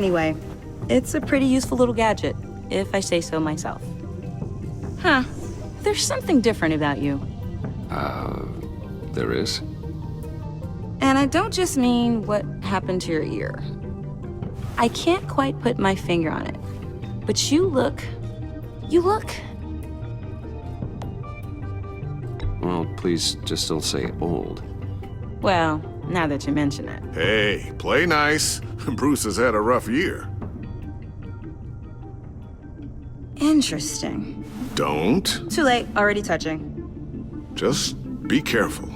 Anyway, it's a pretty useful little gadget, if I say so myself. Huh. There's something different about you. There is? And I don't just mean what happened to your ear. I can't quite put my finger on it. But you look... Well, please just don't say old. Well, now that you mention it. Hey, play nice. Bruce has had a rough year. Interesting. Don't. Too late, already touching. Just be careful.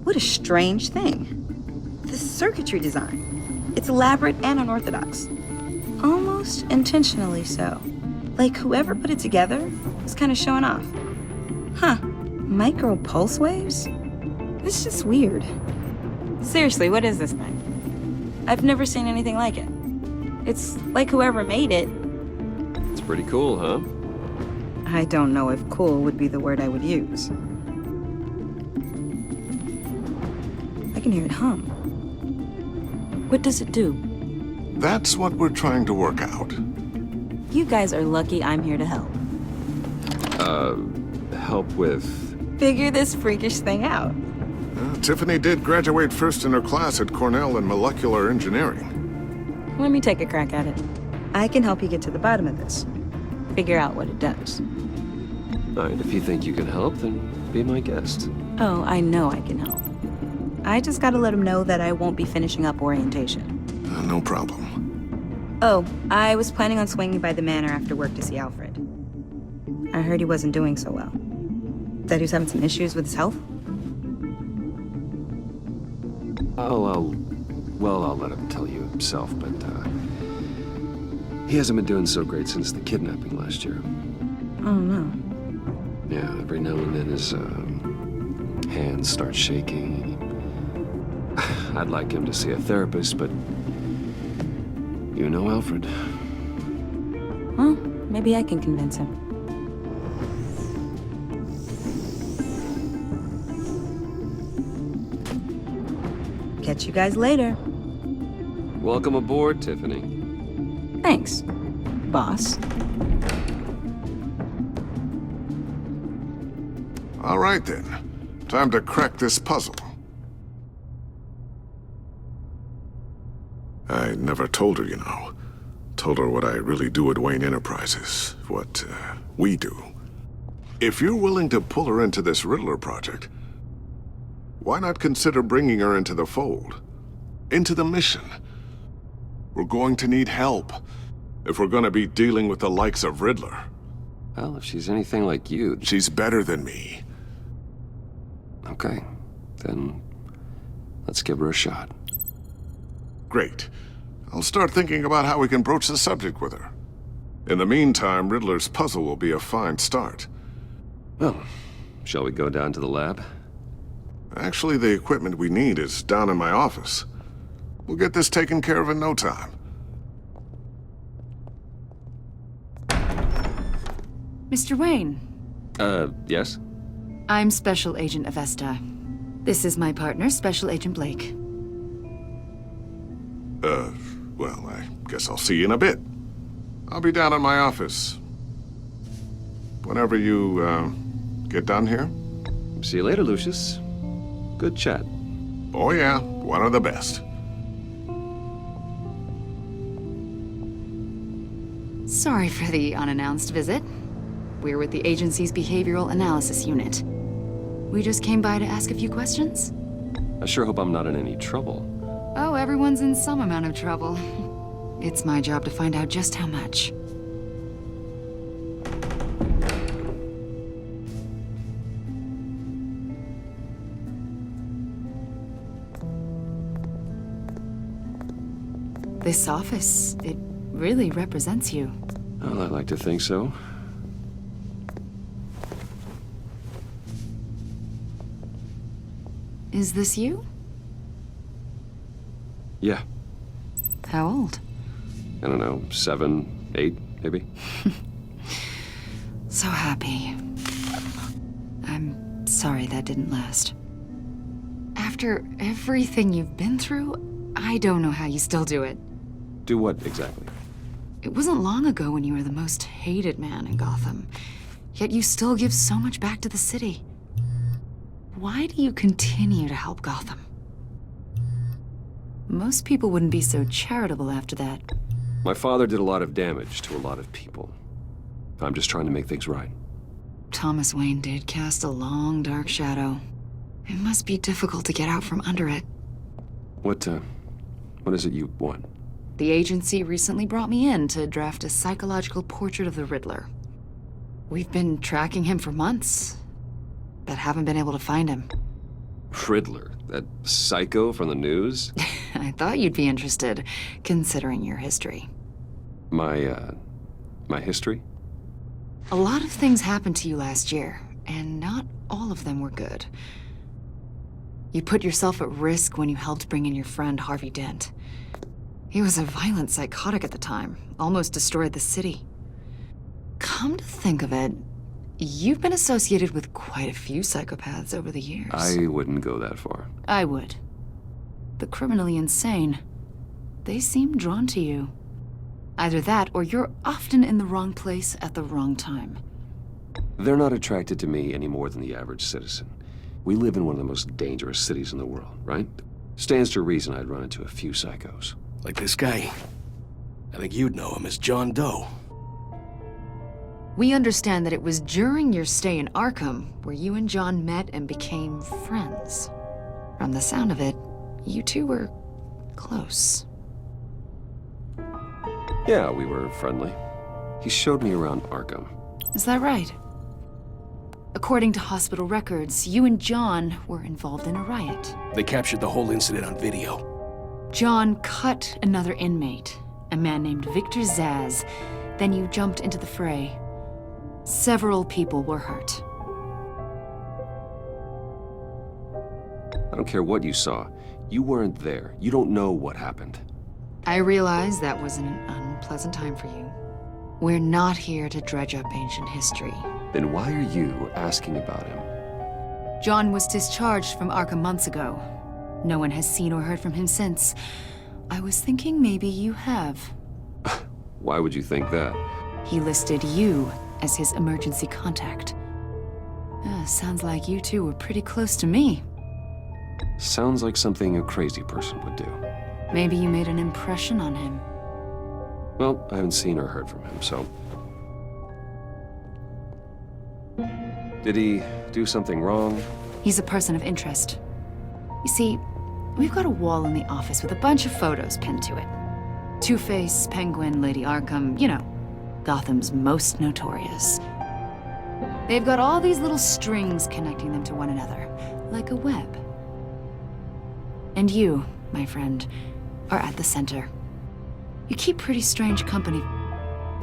What a strange thing. The circuitry design. It's elaborate and unorthodox. Almost intentionally so. Like whoever put it together was kind of showing off. Huh. Micro pulse waves? It's just weird. Seriously, what is this thing? I've never seen anything like it. It's like whoever made it. It's pretty cool, huh? I don't know if cool would be the word I would use. I can hear it hum. What does it do? That's what we're trying to work out. You guys are lucky I'm here to help. Help with... Figure this freakish thing out. Tiffany did graduate first in her class at Cornell in molecular engineering. Let me take a crack at it. I can help you get to the bottom of this. Figure out what it does. Alright, if you think you can help, then be my guest. Oh, I know I can help. I just gotta let him know that I won't be finishing up orientation. No problem. Oh, I was planning on swinging by the manor after work to see Alfred. I heard he wasn't doing so well. That he was having some issues with his health? I'll let him tell you himself, but, he hasn't been doing so great since the kidnapping last year. Oh, no. Yeah, every now and then his, hands start shaking. I'd like him to see a therapist, but you know Alfred. Well, maybe I can convince him. Catch you guys later. Welcome aboard, Tiffany. Thanks, boss. All right then. Time to crack this puzzle. I never told her, you know. Told her what I really do at Wayne Enterprises. What, we do. If you're willing to pull her into this Riddler project, why not consider bringing her into the fold? Into the mission? We're going to need help if we're going to be dealing with the likes of Riddler. Well, if she's anything like you... She's better than me. Okay, then let's give her a shot. Great. I'll start thinking about how we can broach the subject with her. In the meantime, Riddler's puzzle will be a fine start. Well, shall we go down to the lab? Actually, the equipment we need is down in my office. We'll get this taken care of in no time. Mr. Wayne, Yes? I'm Special Agent Avesta. This is my partner, Special Agent Blake. Well, I guess I'll see you in a bit. I'll be down in my office. Whenever you, get done here. See you later, Lucius. Good chat. Oh yeah, one of the best. Sorry for the unannounced visit. We're with the agency's Behavioral Analysis Unit. We just came by to ask a few questions. I sure hope I'm not in any trouble. Oh, everyone's in some amount of trouble. It's my job to find out just how much. This office, it really represents you. Well, I'd like to think so. Is this you? Yeah, How old? I don't know, 7, 8, maybe? So happy. I'm sorry that didn't last. After everything you've been through, I don't know how you still do it. Do what exactly? It wasn't long ago when you were the most hated man in Gotham, yet you still give so much back to the city. Why do you continue to help Gotham? Most people wouldn't be so charitable after that. My father did a lot of damage to a lot of people. I'm just trying to make things right. Thomas Wayne did cast a long, dark shadow. It must be difficult to get out from under it. What is it you want? The agency recently brought me in to draft a psychological portrait of the Riddler. We've been tracking him for months, but haven't been able to find him. Riddler? That psycho from the news? I thought you'd be interested, considering your history. My history? A lot of things happened to you last year, and not all of them were good. You put yourself at risk when you helped bring in your friend Harvey Dent. He was a violent psychotic at the time, almost destroyed the city. Come to think of it, you've been associated with quite a few psychopaths over the years. I wouldn't go that far. I would. The criminally insane. They seem drawn to you. Either that, or you're often in the wrong place at the wrong time. They're not attracted to me any more than the average citizen. We live in one of the most dangerous cities in the world, right? Stands to reason I'd run into a few psychos. Like this guy. I think you'd know him as John Doe. We understand that it was during your stay in Arkham where you and John met and became friends. From the sound of it, you two were close. Yeah, we were friendly. He showed me around Arkham. Is that right? According to hospital records, you and John were involved in a riot. They captured the whole incident on video. John cut another inmate, a man named Victor Zsasz. Then you jumped into the fray. Several people were hurt. I don't care what you saw. You weren't there. You don't know what happened. I realize that was an unpleasant time for you. We're not here to dredge up ancient history. Then why are you asking about him? John was discharged from Arkham months ago. No one has seen or heard from him since. I was thinking maybe you have. Why would you think that? He listed you as his emergency contact. Sounds like you two were pretty close to me. Sounds like something a crazy person would do. Maybe you made an impression on him. Well, I haven't seen or heard from him, so... Did he do something wrong? He's a person of interest. You see, we've got a wall in the office with a bunch of photos pinned to it. Two-Face, Penguin, Lady Arkham, you know, Gotham's most notorious. They've got all these little strings connecting them to one another, like a web. And you, my friend, are at the center. You keep pretty strange company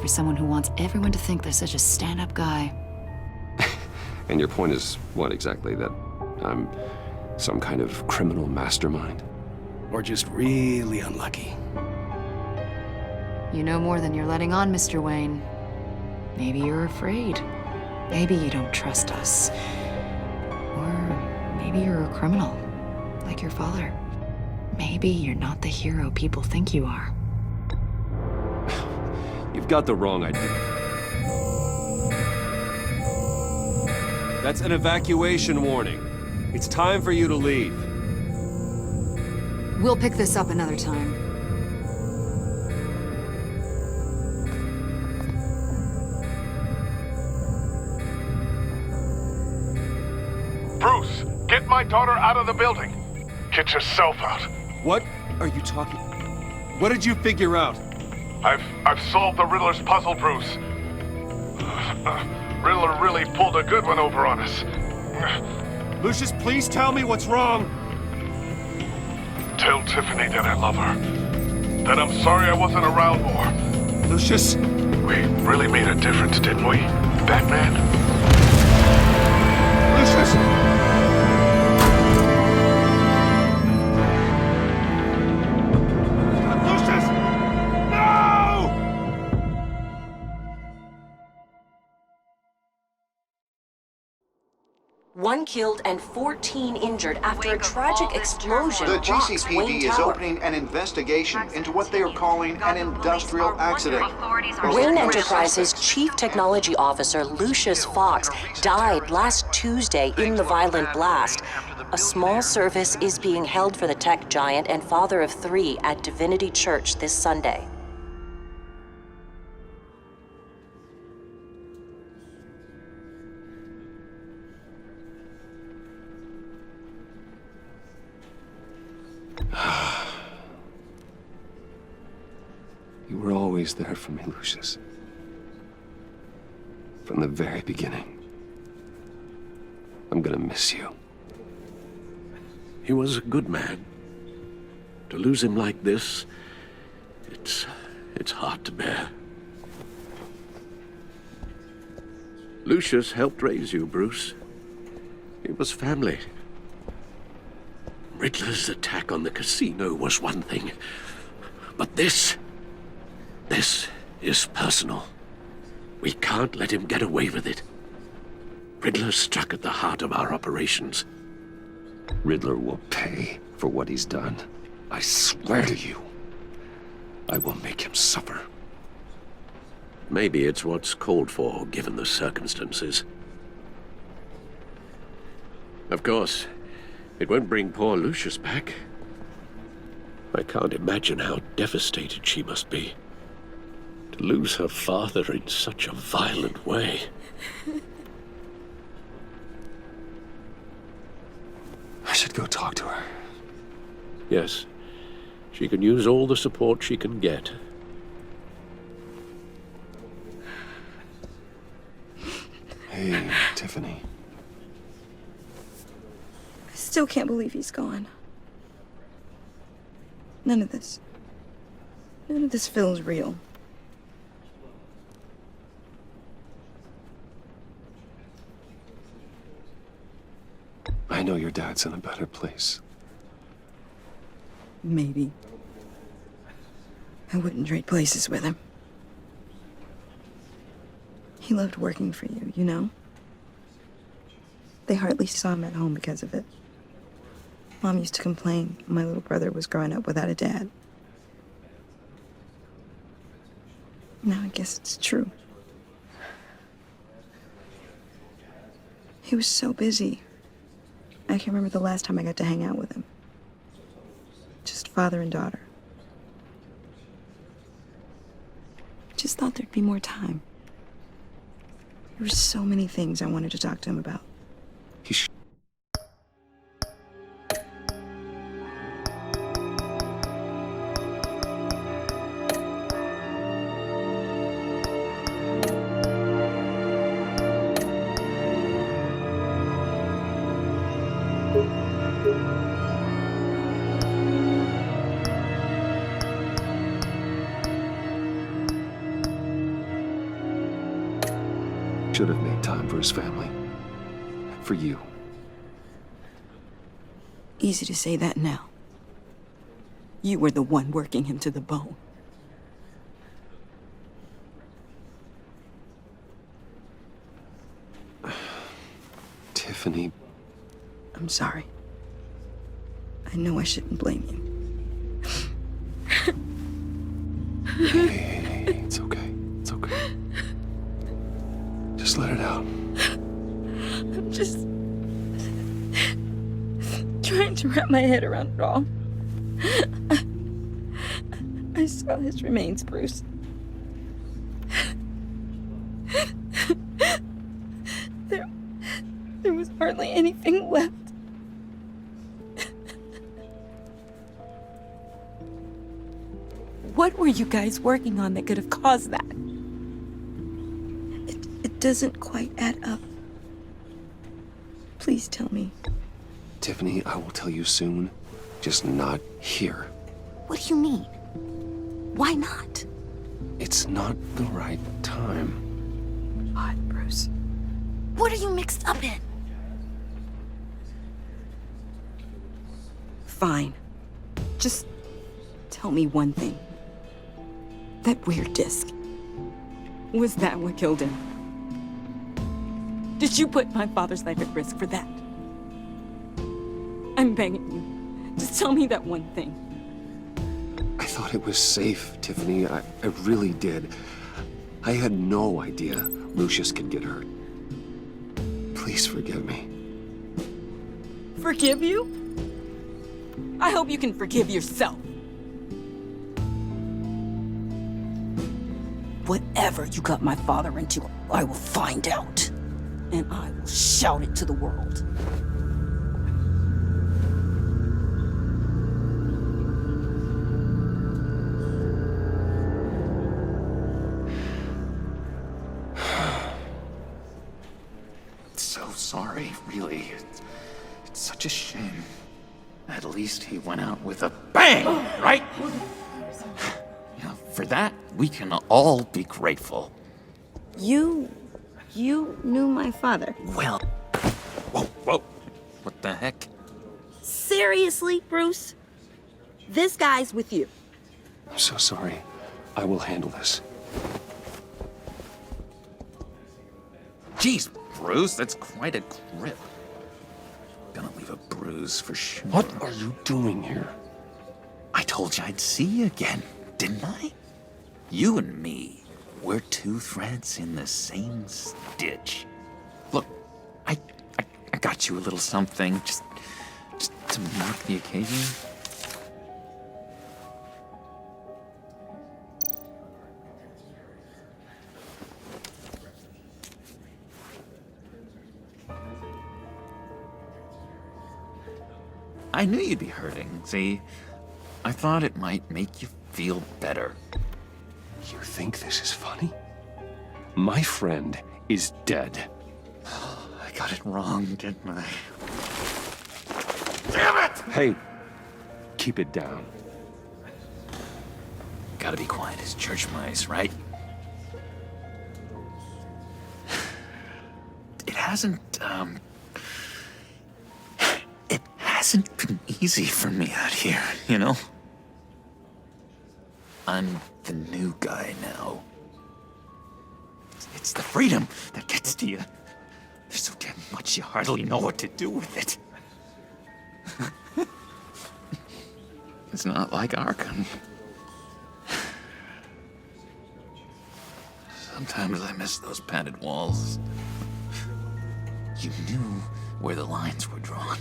for someone who wants everyone to think they're such a stand-up guy. And your point is what exactly? That I'm some kind of criminal mastermind? Or just really unlucky. You know more than you're letting on, Mr. Wayne. Maybe you're afraid. Maybe you don't trust us. Or maybe you're a criminal, like your father. Maybe you're not the hero people think you are. You've got the wrong idea. That's an evacuation warning. It's time for you to leave. We'll pick this up another time. Bruce, get my daughter out of the building. Get yourself out. What are you talking? What did you figure out? I've solved the Riddler's puzzle, Bruce. Riddler really pulled a good one over on us. Lucius, please tell me what's wrong. Tell Tiffany that I love her. That I'm sorry I wasn't around more. Lucius? We really made a difference, didn't we, Batman? Lucius! 1 killed and 14 injured after a tragic explosion The rocks GCPD Wayne is Tower. opening an investigation into what they are calling an industrial accident. Wayne Enterprises Chief Technology Officer Lucius Fox died last Tuesday in the violent blast. A small service is being held for the tech giant and father of 3 at Divinity Church this Sunday. You were always there for me, Lucius. From the very beginning. I'm gonna miss you. He was a good man. To lose him like this, it's hard to bear. Lucius helped raise you, Bruce. It was family. Riddler's attack on the casino was one thing, but this is personal. We can't let him get away with it. Riddler struck at the heart of our operations. Riddler will pay for what he's done. I swear to you, I will make him suffer. Maybe it's what's called for, given the circumstances. Of course, it won't bring poor Lucius back. I can't imagine how devastated she must be. To lose her father in such a violent way. I should go talk to her. Yes, she can use all the support she can get. Hey, Tiffany. I still can't believe he's gone. None of this feels real. I know your dad's in a better place. Maybe. I wouldn't trade places with him. He loved working for you, you know? They hardly saw him at home because of it. Mom used to complain my little brother was growing up without a dad. Now I guess it's true. He was so busy. I can't remember the last time I got to hang out with him. Just father and daughter. Just thought there'd be more time. There were so many things I wanted to talk to him about. He should have made time for his family. For you. Easy to say that now. You were the one working him to the bone. Tiffany. I'm sorry. I know I shouldn't blame you. Hey, it's okay. It's okay. Just let it out. I'm just trying to wrap my head around it all. I saw his remains, Bruce. There was hardly anything left. What were you guys working on that could have caused that? It doesn't quite add up. Please tell me. Tiffany, I will tell you soon. Just not here. What do you mean? Why not? It's not the right time. God, Bruce. What are you mixed up in? Fine. Just tell me one thing. That weird disc. Was that what killed him? Did you put my father's life at risk for that? I'm begging you. Just tell me that one thing. I thought it was safe, Tiffany. I really did. I had no idea Lucius could get hurt. Please forgive me. Forgive you? I hope you can forgive yourself. Whatever you got my father into, I will find out. And I will shout it to the world. So sorry, really. It's such a shame. At least he went out with a bang, right? Yeah, for that, we can all be grateful. You knew my father. Well, whoa. What the heck? Seriously, Bruce? This guy's with you. I'm so sorry. I will handle this. Jeez, Bruce, that's quite a grip. Gonna leave a bruise for sure. What are you doing here? I told you I'd see you again, didn't I? You and me, we're two threads in the same stitch. Look, I got you a little something, just to mark the occasion. I knew you'd be hurting, see? I thought it might make you feel better. You think this is funny? My friend is dead. I got it wrong, didn't I? Damn it! Hey, keep it down. Gotta be quiet as church mice, right? It hasn't been easy for me out here, you know? I'm the new guy now. It's the freedom that gets to you. There's so damn much you hardly know what to do with it. It's not like Arkham. Sometimes I miss those padded walls. You knew where the lines were drawn.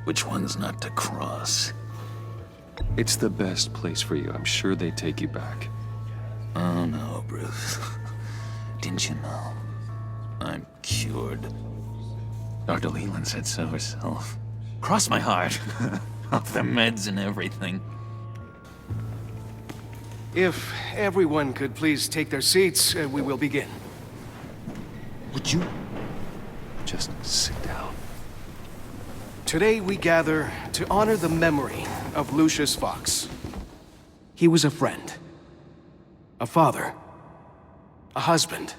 Which ones not to cross. It's the best place for you. I'm sure they take you back. Oh no, Bruce. Didn't you know? I'm cured. Dr. Leland said so herself. Cross my heart. Off the meds and everything. If everyone could please take their seats, we will begin. Would you just sit down? Today we gather to honor the memory of Lucius Fox. He was a friend, a father, a husband,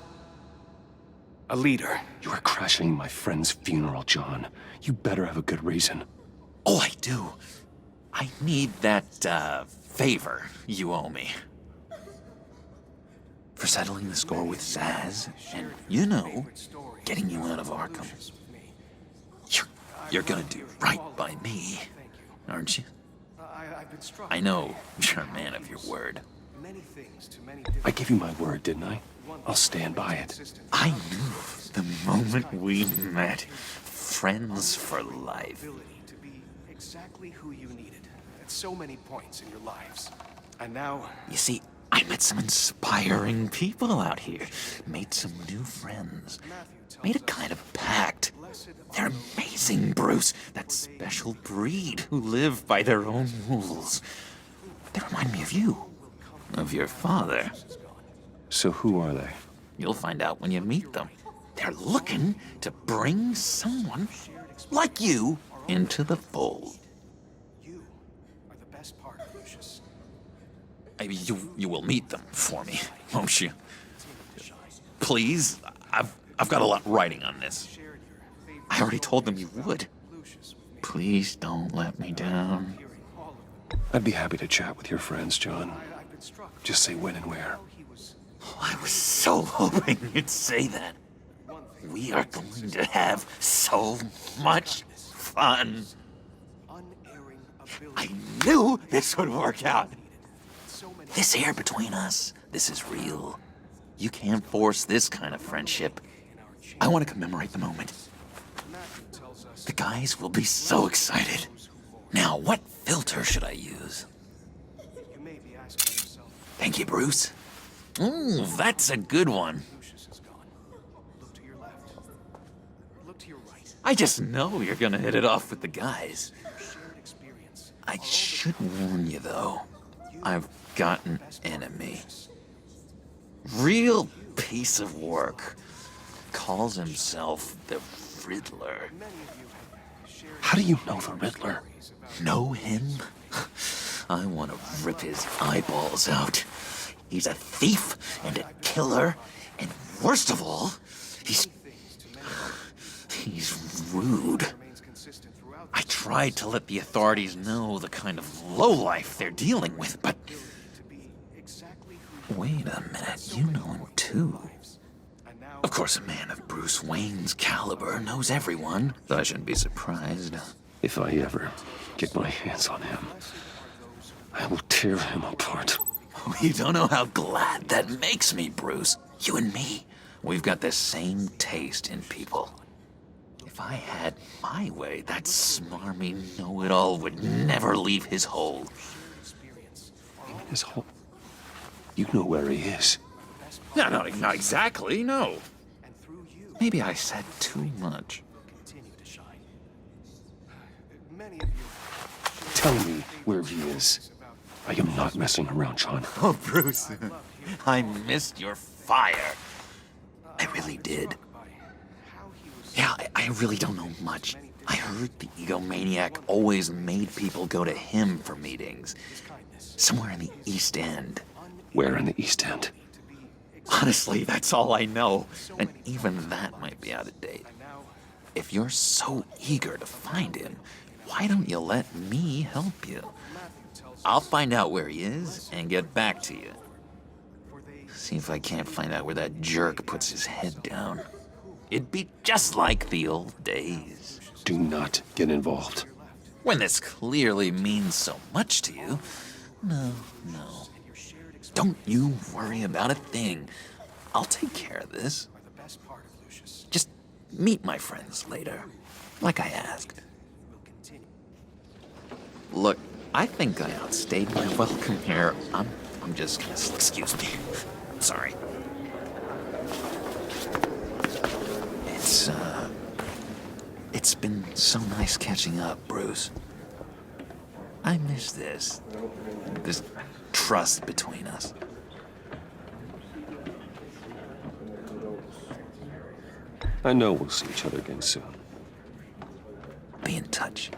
a leader. You are crashing my friend's funeral, John. You better have a good reason. Oh, I do. I need that, favor you owe me. For settling the score with Zsasz, and, you know, getting you out of Arkham. You're gonna do right by me, aren't you? I know you're a man of your word. I gave you my word, didn't I? I'll stand by it. I knew the moment we met. Friends for life. To be exactly who you needed at so many points in your lives. And now... You see, I met some inspiring people out here. Made some new friends. Made a kind of pact. They're amazing, Bruce. That special breed who live by their own rules. They remind me of you. Of your father. So who are they? You'll find out when you meet them. They're looking to bring someone like you into the fold. You are the best part, Lucius. Maybe you will meet them for me, won't you? Please, I've got a lot riding on this. I already told them you would. Please don't let me down. I'd be happy to chat with your friends, John. Just say when and where. Oh, I was so hoping you'd say that. we are going to have so much fun. I knew this would work out. This air between us, this is real. You can't force this kind of friendship. I want to commemorate the moment. The guys will be so excited. Now, what filter should I use? Thank you, Bruce. Ooh, that's a good one. I just know you're gonna hit it off with the guys. I should warn you, though. I've got an enemy. Real piece of work. Calls himself the Riddler. How do you know the Riddler? Know him? I want to rip his eyeballs out. He's a thief and a killer, and worst of all, he's rude. I tried to let the authorities know the kind of lowlife they're dealing with, but... Wait a minute, you know him too. Of course, a man of Bruce Wayne's caliber knows everyone, so I shouldn't be surprised. If I ever get my hands on him, I will tear him apart. You don't know how glad that makes me, Bruce. You and me, we've got the same taste in people. If I had my way, that smarmy know-it-all would never leave his hole. His hole? You know where he is. No, not exactly, no. Maybe I said too much. Tell me where he is. I am not messing around, John. Oh, Bruce, I missed your fire. I really did. Yeah, I really don't know much. I heard the egomaniac always made people go to him for meetings. Somewhere in the East End. Where in the East End? Honestly, that's all I know. And even that might be out of date. If you're so eager to find him, why don't you let me help you? I'll find out where he is and get back to you. See if I can't find out where that jerk puts his head down. It'd be just like the old days. Do not get involved. When this clearly means so much to you. No. Don't you worry about a thing. I'll take care of this. Just meet my friends later, like I asked. Look, I think I outstayed my welcome here. I'm just gonna... Excuse me. Sorry. It's been so nice catching up, Bruce. I miss this trust between us. I know we'll see each other again soon. Be in touch.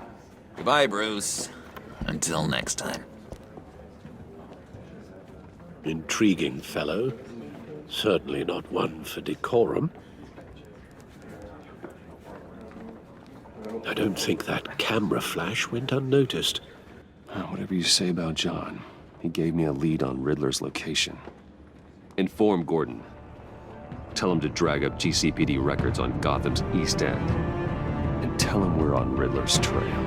Goodbye, Bruce. Until next time. Intriguing fellow. Certainly not one for decorum. I don't think that camera flash went unnoticed. Whatever you say about John, he gave me a lead on Riddler's location. Inform Gordon. Tell him to drag up GCPD records on Gotham's East End. And tell him we're on Riddler's trail.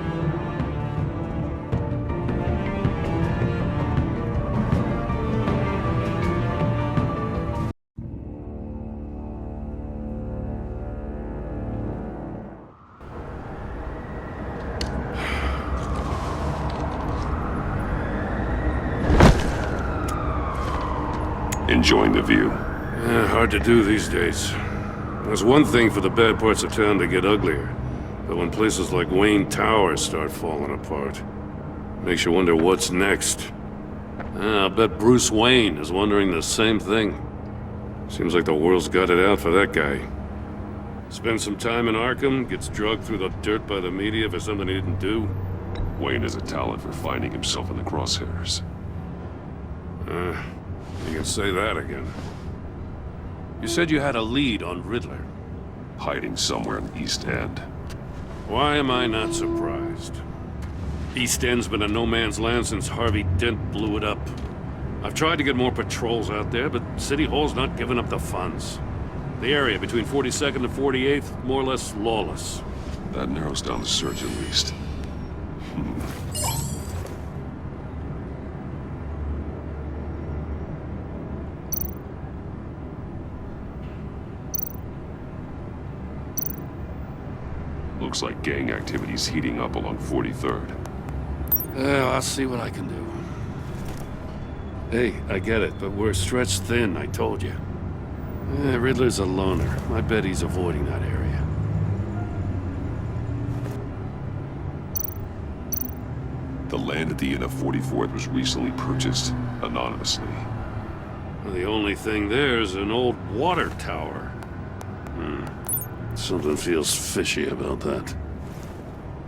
Enjoying the view? Hard to do these days. There's one thing for the bad parts of town to get uglier, but when places like Wayne Towers start falling apart, makes you wonder what's next. I bet Bruce Wayne is wondering the same thing. Seems like the world's got it out for that guy. Spends some time in Arkham, gets drugged through the dirt by the media for something he didn't do. Wayne has a talent for finding himself in the crosshairs. You can say that again. You said you had a lead on Riddler. Hiding somewhere in the East End. Why am I not surprised? East End's been a no-man's land since Harvey Dent blew it up. I've tried to get more patrols out there, but City Hall's not giving up the funds. The area between 42nd and 48th, more or less lawless. That narrows down the search at least. Looks like gang activity's heating up along 43rd. Well, I'll see what I can do. Hey, I get it, but we're stretched thin, I told you. Riddler's a loner. I bet he's avoiding that area. The land at the end of 44th was recently purchased anonymously. Well, the only thing there is an old water tower. Something feels fishy about that.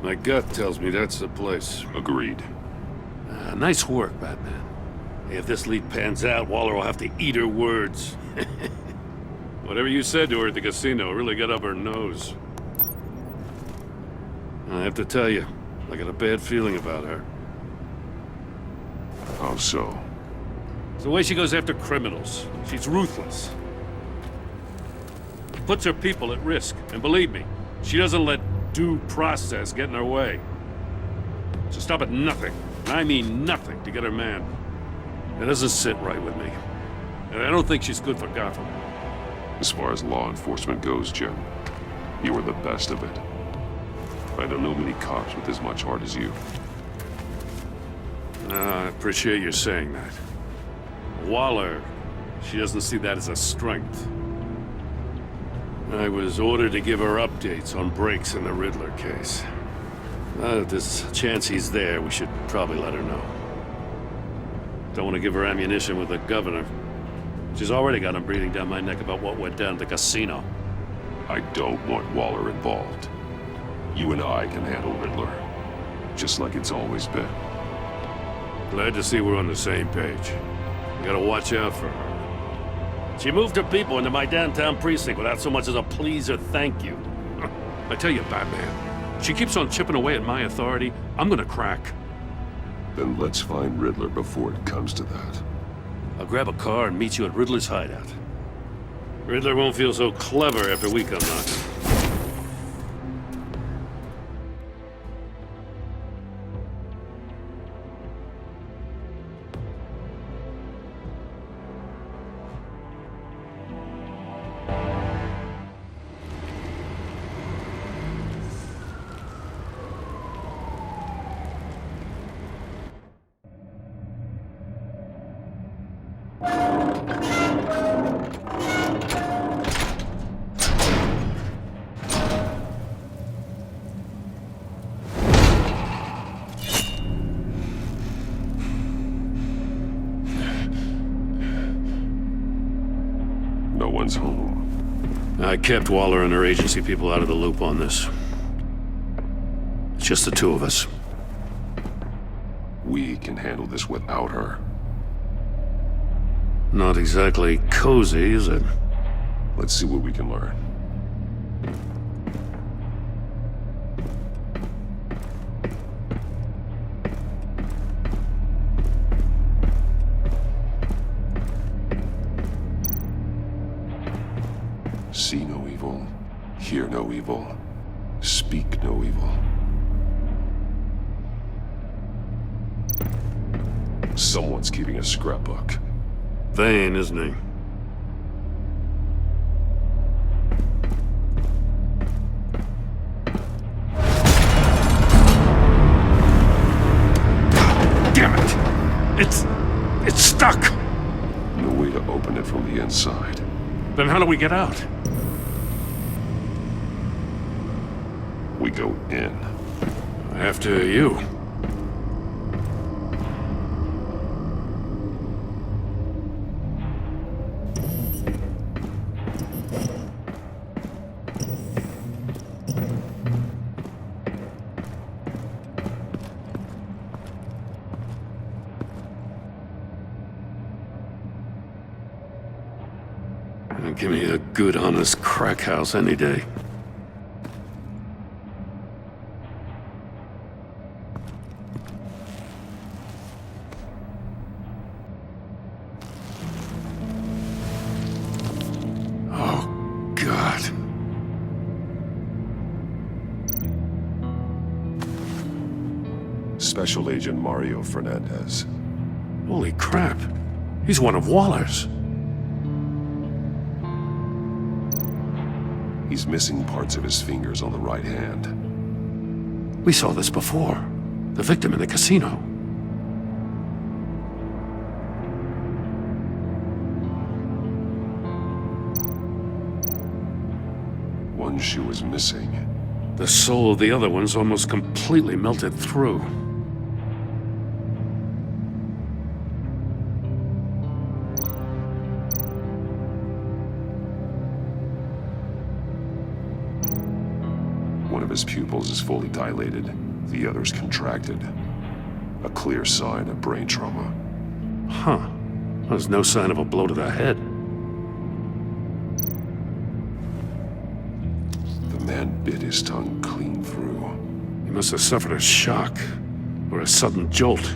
My gut tells me that's the place. Agreed. Nice work, Batman. Hey, if this lead pans out, Waller will have to eat her words. Whatever you said to her at the casino really got up her nose. I have to tell you, I got a bad feeling about her. How so? It's the way she goes after criminals. She's ruthless. Puts her people at risk. And believe me, she doesn't let due process get in her way. She'll stop at nothing, and I mean nothing, to get her man. It doesn't sit right with me. And I don't think she's good for Gotham. As far as law enforcement goes, Jim, you are the best of it. I don't know many cops with as much heart as you. I appreciate you saying that. Waller, she doesn't see that as a strength. I was ordered to give her updates on breaks in the Riddler case. If there's a chance he's there, we should probably let her know. Don't want to give her ammunition with the governor. She's already got him breathing down my neck about what went down at the casino. I don't want Waller involved. You and I can handle Riddler, just like it's always been. Glad to see we're on the same page. We gotta watch out for her. She moved her people into my downtown precinct without so much as a please or thank you. I tell you, Batman, she keeps on chipping away at my authority, I'm gonna crack. Then let's find Riddler before it comes to that. I'll grab a car and meet you at Riddler's hideout. Riddler won't feel so clever after we come knocking. No one's home. I kept Waller and her agency people out of the loop on this. It's just the two of us. We can handle this without her. Not exactly cozy, is it? Let's see what we can learn. See no evil, hear no evil, speak no evil. Someone's keeping a scrapbook. Vane, isn't he? Damn it! It's stuck! No way to open it from the inside. Then how do we get out? We go in. After you. Give me a good, honest crack house any day. Oh, Special Agent Mario Fernandez. Holy crap. He's one of Waller's. He's missing parts of his fingers on the right hand. We saw this before. The victim in the casino. One shoe is missing. The soul of the other one's almost completely melted through. One of his pupils is fully dilated, the other's contracted. A clear sign of brain trauma. Huh. There's no sign of a blow to the head. The man bit his tongue clean through. He must have suffered a shock, or a sudden jolt.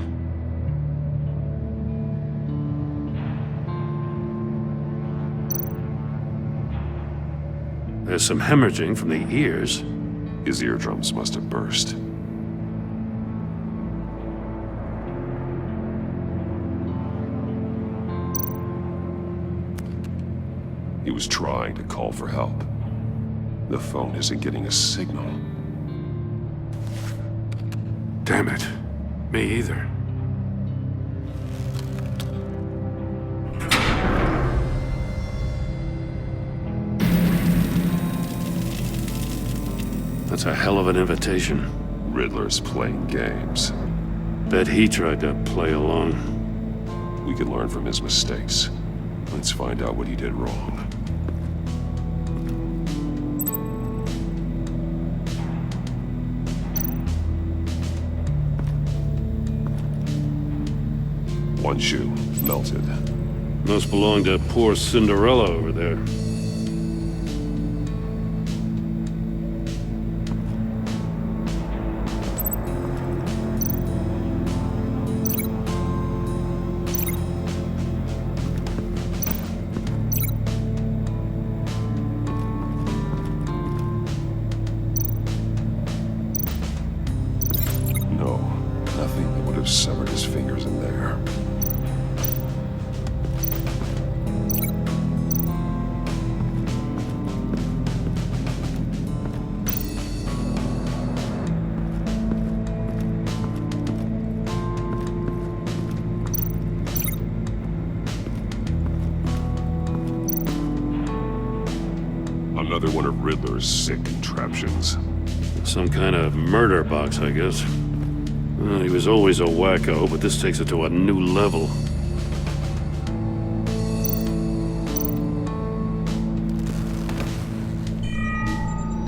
There's some hemorrhaging from the ears. His eardrums must have burst. He was trying to call for help. The phone isn't getting a signal. Damn it. Me either. That's a hell of an invitation. Riddler's playing games. Bet he tried to play along. We can learn from his mistakes. Let's find out what he did wrong. One shoe, melted. Must belong to poor Cinderella over there. No, nothing that would have severed his fingers in there. Another one of Riddler's sick contraptions. Some kind of murder box, I guess. Well, he was always a wacko, but this takes it to a new level.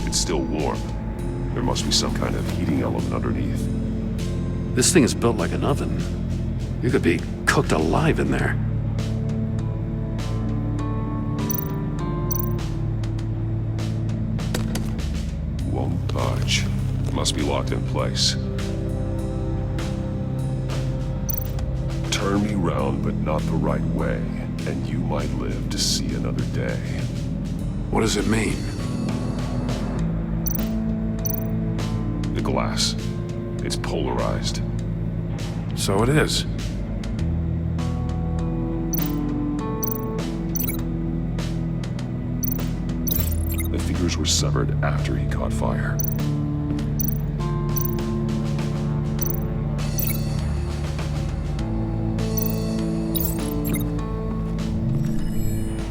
It's still warm. There must be some kind of heating element underneath. This thing is built like an oven. You could be cooked alive in there. Won't budge. Must be locked in place. Turn me round, but not the right way, and you might live to see another day. What does it mean? The glass. It's polarized. So it is. The fingers were severed after he caught fire.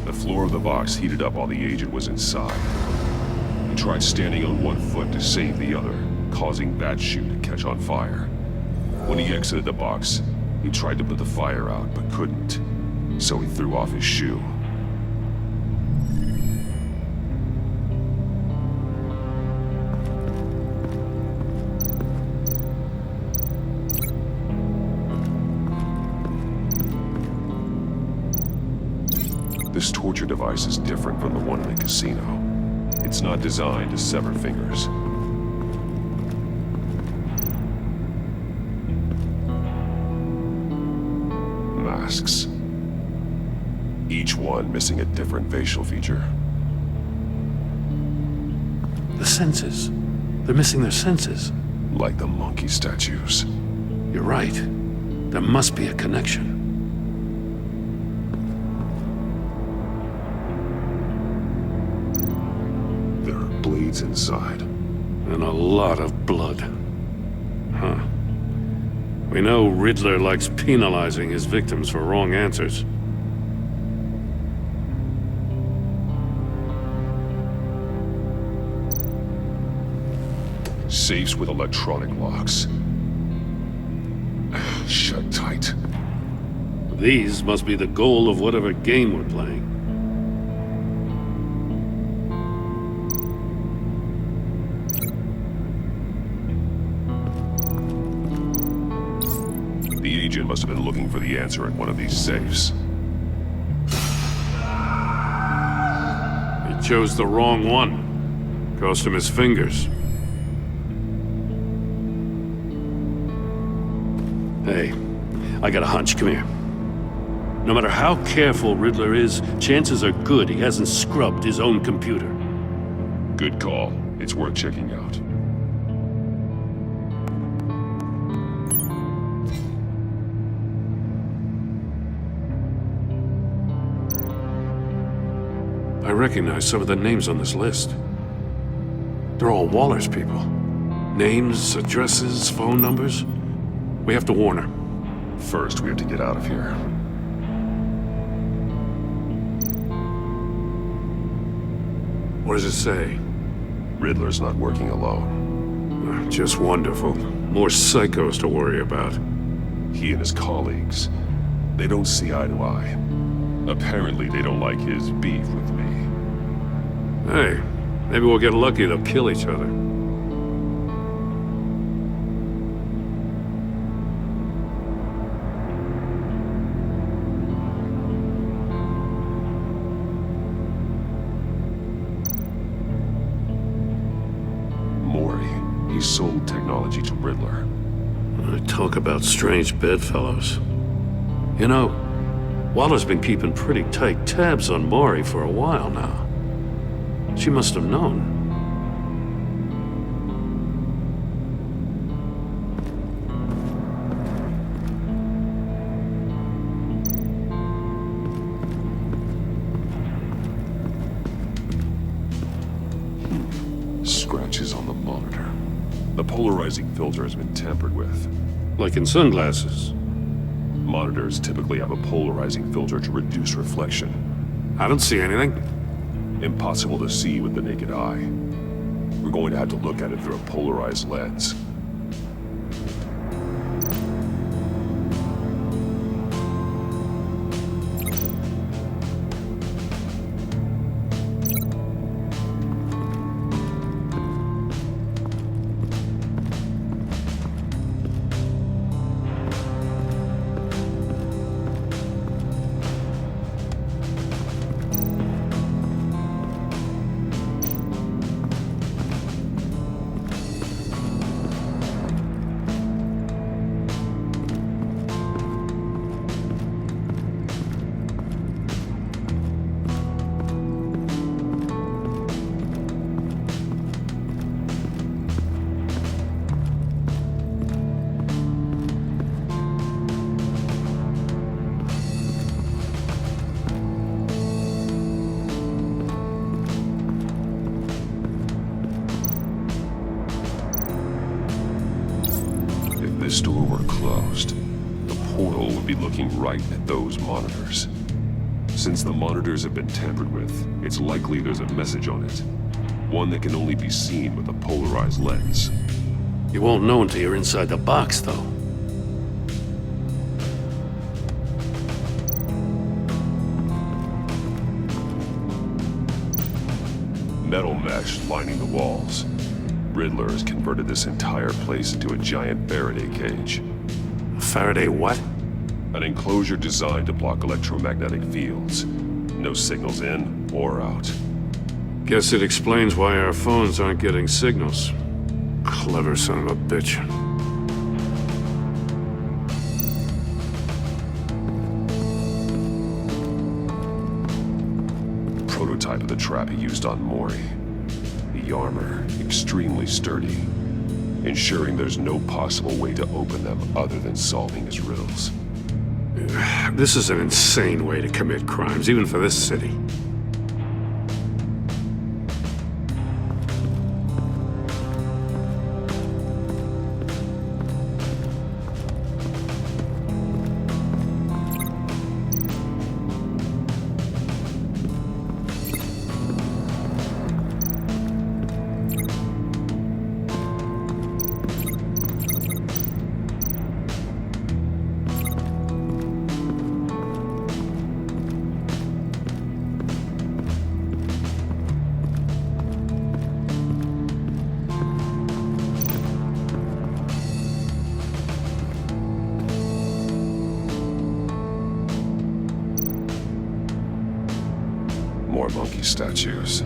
The floor of the box heated up while the agent was inside. He tried standing on one foot to save the other, causing that shoe to catch on fire. When he exited the box, he tried to put the fire out, but couldn't. So he threw off his shoe. This torture device is different from the one in the casino. It's not designed to sever fingers. Masks. Each one missing a different facial feature. The senses. They're missing their senses. Like the monkey statues. You're right. There must be a connection. There are blades inside. And a lot of blood. Huh. We know Riddler likes penalizing his victims for wrong answers. Safes with electronic locks. Shut tight. These must be the goal of whatever game we're playing. The agent must have been looking for the answer in one of these safes. He chose the wrong one. Cost him his fingers. Hey, I got a hunch. Come here. No matter how careful Riddler is, chances are good he hasn't scrubbed his own computer. Good call. It's worth checking out. I recognize some of the names on this list. They're all Waller's people. Names, addresses, phone numbers. We have to warn her. First, we have to get out of here. What does it say? Riddler's not working alone. Just wonderful. More psychos to worry about. He and his colleagues, they don't see eye to eye. Apparently, they don't like his beef with me. Hey, maybe we'll get lucky they'll kill each other. Mori, he sold technology to Riddler. Talk about strange bedfellows. You know, Waller's been keeping pretty tight tabs on Mori for a while now. She must have known. Scratches on the monitor. The polarizing filter has been tampered with. Like in sunglasses. Monitors typically have a polarizing filter to reduce reflection. I don't see anything. Impossible to see with the naked eye. We're going to have to look at it through a polarized lens. This door were closed, the portal would be looking right at those monitors. Since the monitors have been tampered with, it's likely there's a message on it. One that can only be seen with a polarized lens. You won't know until you're inside the box, though. Metal mesh lining the walls. Riddler has converted this entire place into a giant Faraday cage. A Faraday what? An enclosure designed to block electromagnetic fields. No signals in or out. Guess it explains why our phones aren't getting signals. Clever son of a bitch. Prototype of the trap he used on Mori. The armor, extremely sturdy. ensuring there's no possible way to open them other than solving his riddles. This is an insane way to commit crimes, even for this city. More monkey statues.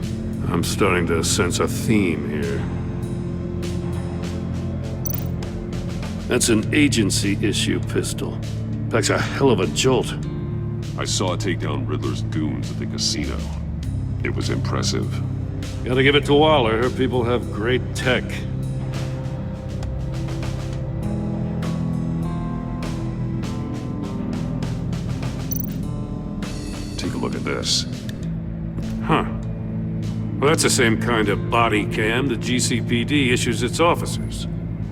I'm starting to sense a theme here. That's an agency-issue pistol. Packs a hell of a jolt. I saw it take down Riddler's goons at the casino. It was impressive. Gotta give it to Waller. Her people have great tech. Take a look at this. Huh. Well, that's the same kind of body cam the GCPD issues its officers.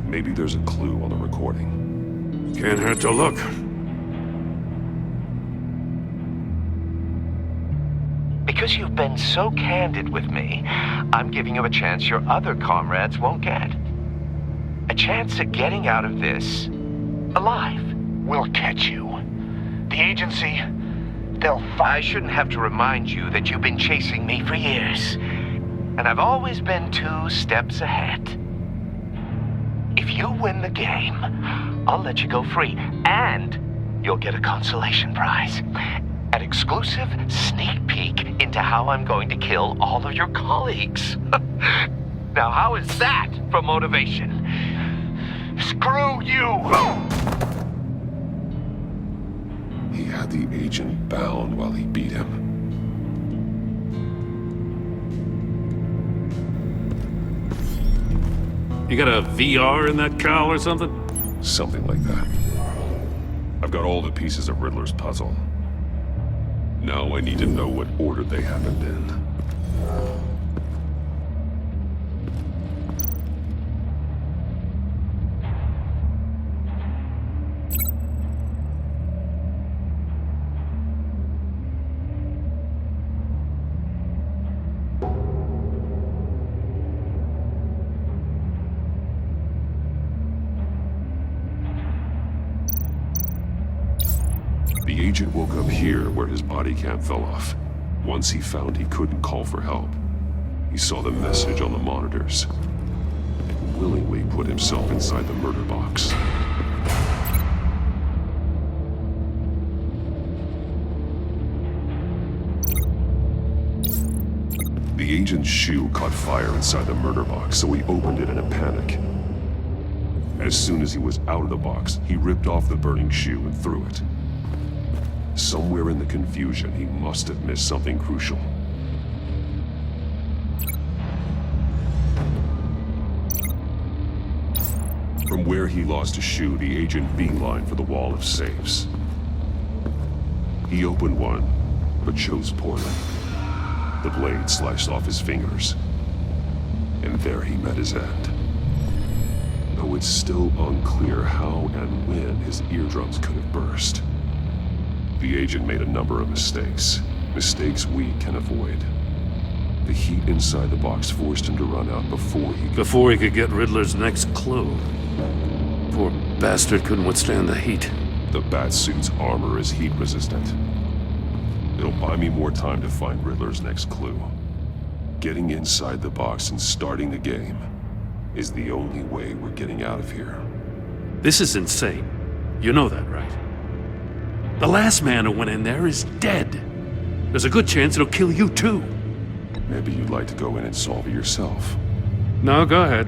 Maybe there's a clue on the recording. Can't hurt to look. Because you've been so candid with me, I'm giving you a chance your other comrades won't get. A chance at getting out of this alive. We'll catch you. The agency, they'll find... I shouldn't have to remind you that you've been chasing me for years. And I've always been 2 steps ahead. If you win the game, I'll let you go free. And you'll get a consolation prize. An exclusive sneak peek into how I'm going to kill all of your colleagues. Now, how is that for motivation? Screw you! He had the agent bound while he beat him. You got a VR in that cowl or something? Something like that. I've got all the pieces of Riddler's puzzle. Now I need to know what order they happened in. The agent woke up here where his body cam fell off. Once he found he couldn't call for help, he saw the message on the monitors and willingly put himself inside the murder box. The agent's shoe caught fire inside the murder box, so he opened it in a panic. As soon as he was out of the box, he ripped off the burning shoe and threw it. Somewhere in the confusion, he must have missed something crucial. From where he lost a shoe, the agent beelined for the wall of safes. He opened one, but chose poorly. The blade sliced off his fingers, and there he met his end. Though it's still unclear how and when his eardrums could have burst. The agent made a number of mistakes. Mistakes we can avoid. The heat inside the box forced him to run out before he could get Riddler's next clue. Poor bastard couldn't withstand the heat. The Batsuit's armor is heat resistant. It'll buy me more time to find Riddler's next clue. Getting inside the box and starting the game is the only way we're getting out of here. This is insane. You know that, right? The last man who went in there is dead. There's a good chance it'll kill you too. Maybe you'd like to go in and solve it yourself. No, go ahead.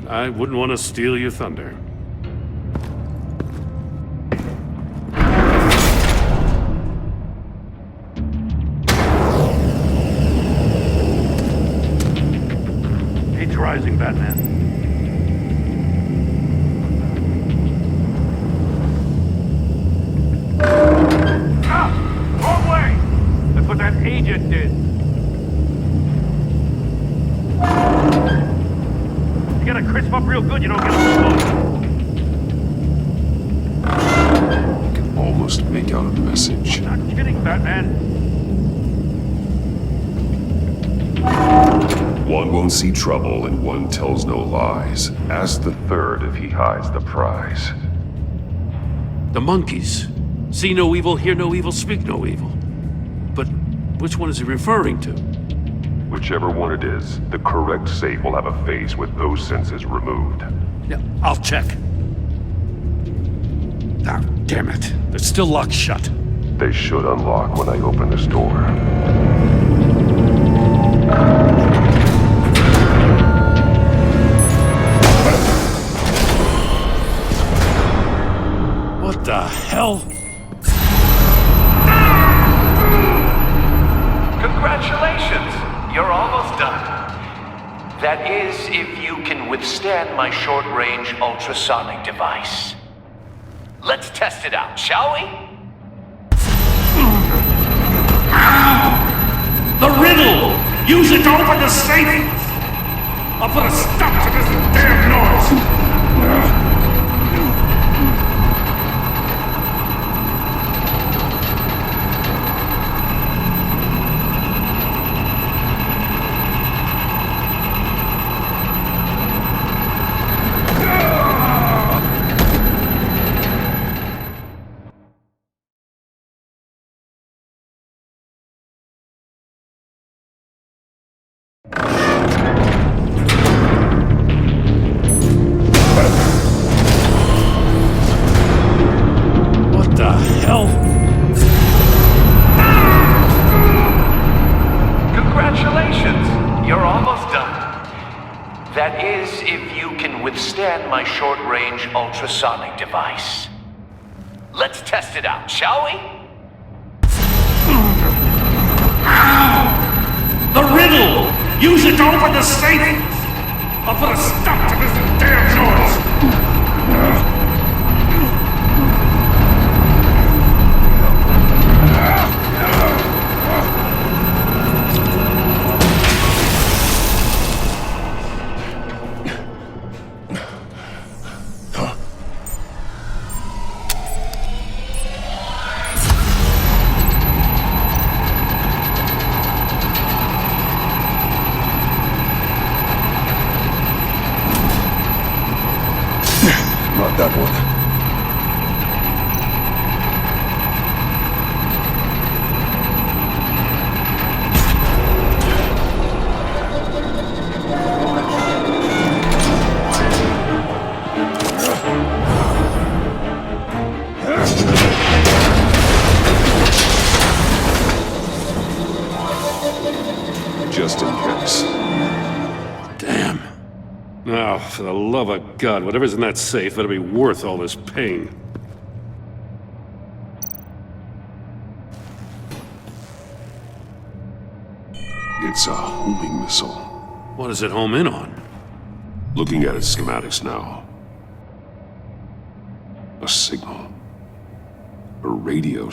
I wouldn't want to steal your thunder. Heat's rising, Batman. did. You gotta crisp up real good, you don't get I can almost make out a message. Not kidding, Batman. One won't see trouble and one tells no lies. Ask the third if he hides the prize. The monkeys. See no evil, hear no evil, speak no evil. But which one is he referring to? Whichever one it is, the correct safe will have a face with those senses removed. Yeah, I'll check. Ah, damn it. They're still locked shut. They should unlock when I open this door. What the hell? Congratulations! You're almost done. That is, if you can withstand my short-range ultrasonic device. Let's test it out, shall we? The riddle! Use it to open the safe! I'll put a stop to this damn noise! Congratulations! You're almost done. That is, if you can withstand my short-range ultrasonic device. Let's test it out, shall we? The riddle! Use it to open the safe! I'll put a stop to this damn noise! Not that one. Just in case. Damn. Now, for the love of God, whatever's in that safe better be worth all this pain. It's a homing missile. What does it home in on? Looking at its schematics now. A signal. A radio